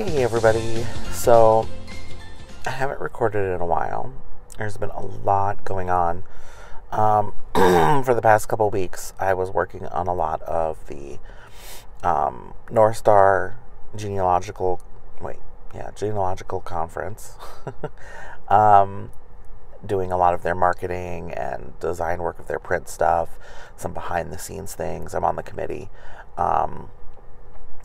Hey everybody, so I haven't recorded in a while. There's been a lot going on. For the past couple weeks, I was working on a lot of the North Star genealogical conference. Doing a lot of their marketing and design work of their print stuff, some behind the scenes things. I'm on the committee.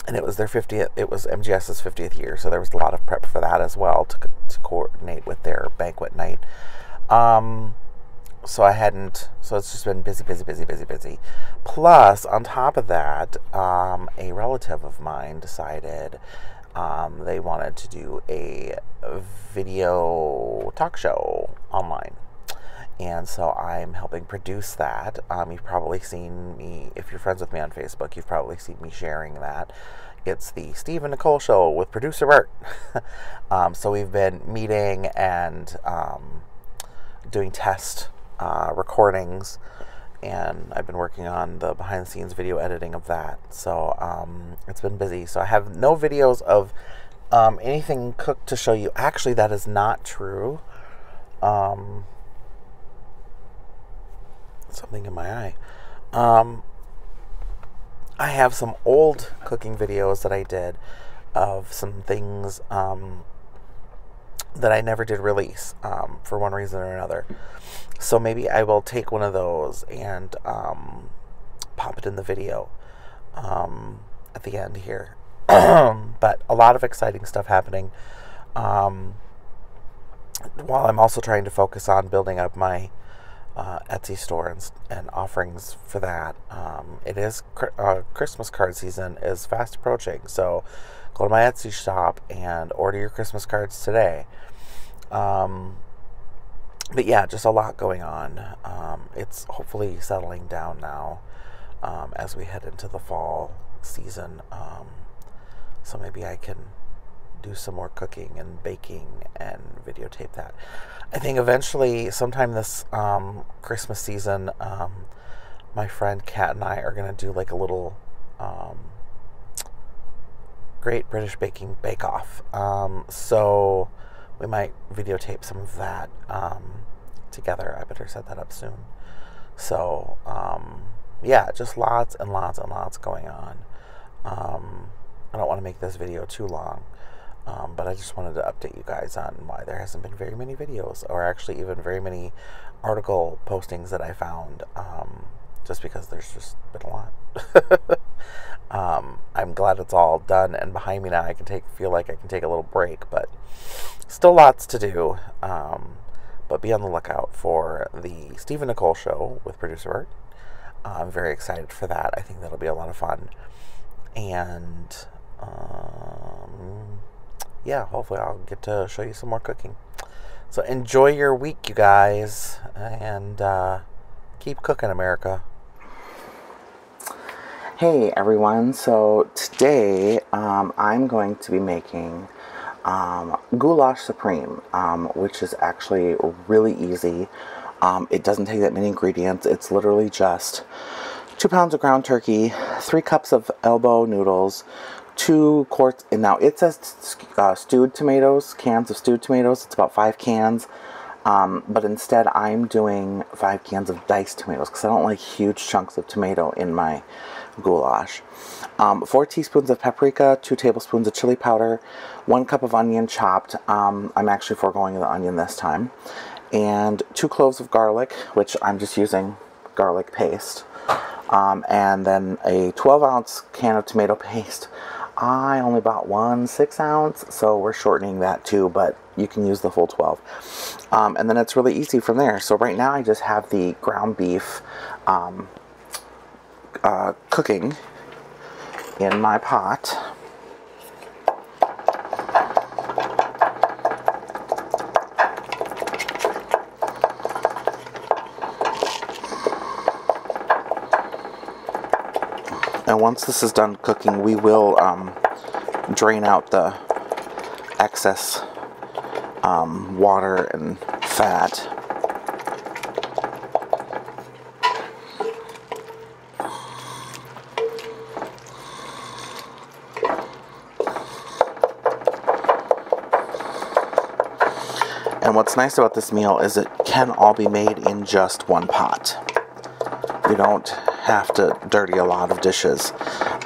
And it was their 50th, it was MGS's 50th year, so there was a lot of prep for that as well to coordinate with their banquet night. So it's just been busy. Plus, on top of that, a relative of mine decided they wanted to do a video talk show online. And so I'm helping produce that. You've probably seen me, if you're friends with me on Facebook, you've probably seen me sharing that. It's the Steve and Nicole show with producer Bert. So we've been meeting and doing test recordings, and I've been working on the behind the scenes video editing of that. So it's been busy. So I have no videos of anything cooked to show you. Actually, that is not true. Something in my eye. I have some old cooking videos that I did of some things that I never did release for one reason or another. So maybe I will take one of those and pop it in the video at the end here. But a lot of exciting stuff happening. While I'm also trying to focus on building up my Etsy store and offerings for that. It is Christmas card season is fast approaching, so go to my Etsy shop and order your Christmas cards today. But yeah, just a lot going on. It's hopefully settling down now as we head into the fall season. So maybe I can do some more cooking and baking and videotape that. I think eventually, sometime this Christmas season, my friend Kat and I are going to do like a little Great British Baking Bake Off. So we might videotape some of that together. I better set that up soon. So yeah, just lots and lots going on. I don't want to make this video too long. But I just wanted to update you guys on why there hasn't been very many videos, or actually even very many article postings that I found, just because there's just been a lot. I'm glad it's all done and behind me now. I can feel like I can take a little break, but still lots to do. But be on the lookout for the Steve and Nicole show with producer Bert. I'm very excited for that. I think that'll be a lot of fun. And yeah, hopefully I'll get to show you some more cooking. So enjoy your week, you guys, and keep cooking, America. Hey everyone, so today I'm going to be making Goulash Supreme, which is actually really easy. It doesn't take that many ingredients. It's literally just 2 pounds of ground turkey, 3 cups of elbow noodles, 2 quarts, and now it says stewed tomatoes, cans of stewed tomatoes. It's about 5 cans, but instead I'm doing 5 cans of diced tomatoes because I don't like huge chunks of tomato in my goulash. 4 teaspoons of paprika, 2 tablespoons of chili powder, 1 cup of onion chopped. I'm actually foregoing the onion this time, and 2 cloves of garlic, which I'm just using garlic paste, and then a 12-ounce can of tomato paste. I only bought 1 6-ounce, so we're shortening that too, but you can use the full 12. And then it's really easy from there. So right now I just have the ground beef cooking in my pot. And once this is done cooking, we will drain out the excess water and fat. what's nice about this meal is it can all be made in just one pot. You don't have to dirty a lot of dishes.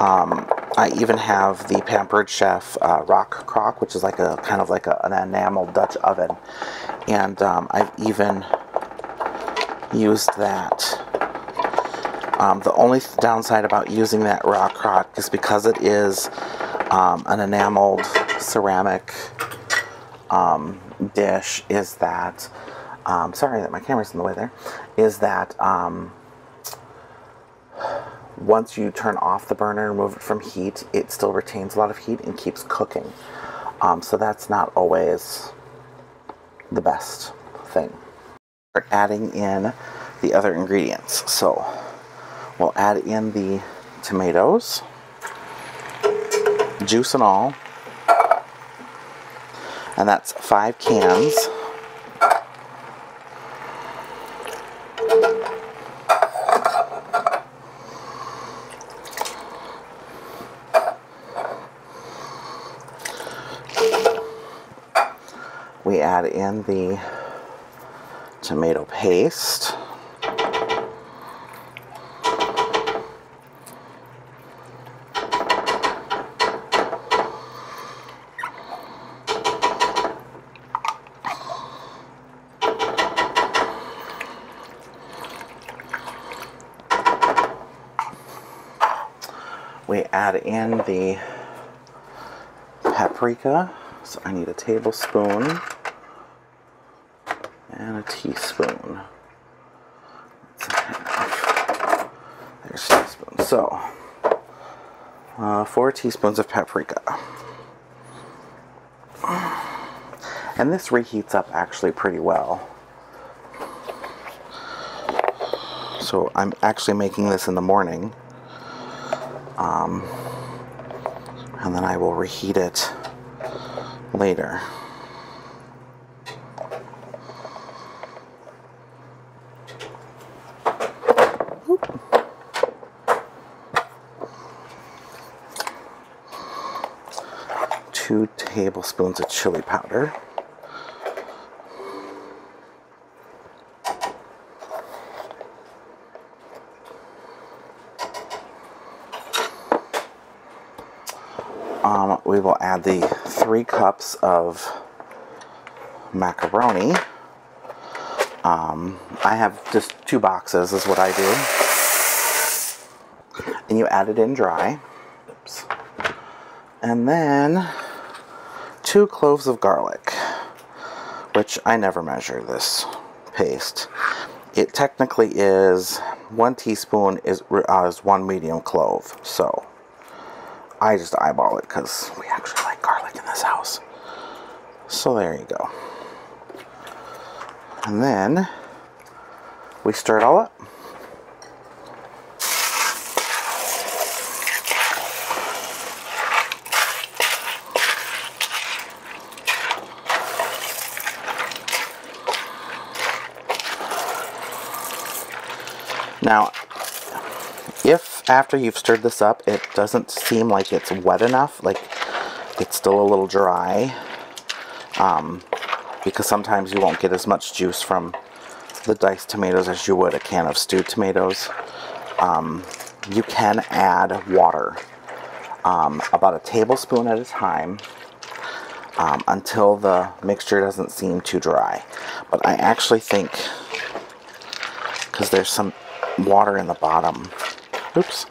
I even have the Pampered Chef rock crock, which is like a kind of like an enamel Dutch oven, and I've even used that. The only downside about using that rock crock is because it is an enameled ceramic dish, is that sorry that my camera's in the way there, is that once you turn off the burner and remove it from heat, it still retains a lot of heat and keeps cooking. So that's not always the best thing. Start adding in the other ingredients. So we'll add in the tomatoes, juice and all, and that's 5 cans. We add in the tomato paste. We add in the paprika. So I need a tablespoon and a teaspoon. There's a teaspoon. So 4 teaspoons of paprika. And this reheats up actually pretty well. So I'm actually making this in the morning. And then I will reheat it later. Oop. 2 tablespoons of chili powder. We will add the 3 cups of macaroni. I have just 2 boxes is what I do. And you add it in dry. Oops. And then 2 cloves of garlic, which I never measure this paste. It technically is 1 teaspoon is 1 medium clove, so I just eyeball it because we actually like garlic in this house. So there you go. And then we stir it all up. Now, if after you've stirred this up, it doesn't seem like it's wet enough, like it's still a little dry, because sometimes you won't get as much juice from the diced tomatoes as you would a can of stewed tomatoes, you can add water, about a tablespoon at a time, until the mixture doesn't seem too dry. But I actually think, because there's some water in the bottom, oops,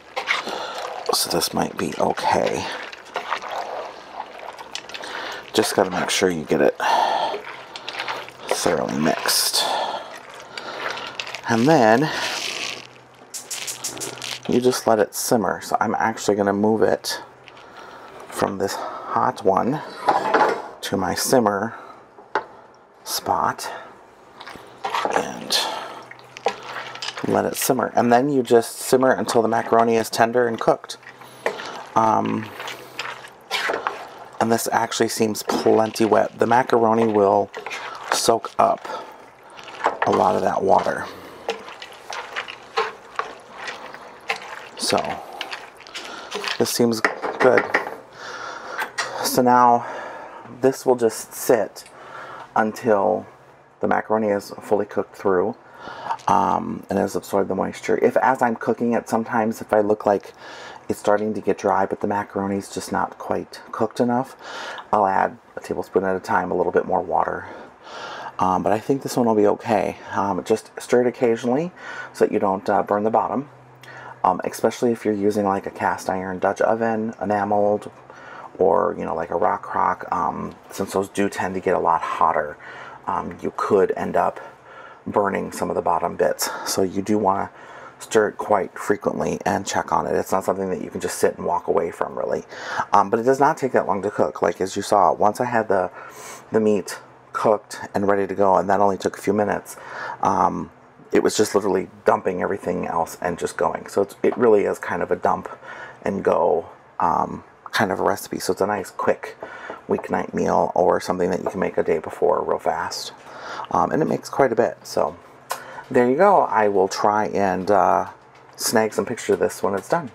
so this might be okay. Just got to make sure you get it thoroughly mixed. And then you just let it simmer. So I'm actually going to move it from this hot one to my simmer spot and let it simmer. And then you just simmer until the macaroni is tender and cooked. And this actually seems plenty wet. The macaroni will soak up a lot of that water. So this seems good. So now this will just sit until the macaroni is fully cooked through and has absorbed the moisture. If as I'm cooking it, sometimes if I look like it's starting to get dry but the macaroni's just not quite cooked enough, I'll add a tablespoon at a time a little bit more water. But I think this one will be okay. Just stir it occasionally so that you don't burn the bottom. Especially if you're using like a cast iron Dutch oven, enameled, or like a rock crock, since those do tend to get a lot hotter, you could end up burning some of the bottom bits. So you do want to stir it quite frequently and check on it. It's not something that you can just sit and walk away from, really. But it does not take that long to cook. Like as you saw, once I had the meat cooked and ready to go, and that only took a few minutes, it was just literally dumping everything else and just going. So it really is kind of a dump and go kind of a recipe. So it's a nice quick weeknight meal or something that you can make a day before real fast. And it makes quite a bit. So there you go. I will try and snag some pictures of this when it's done.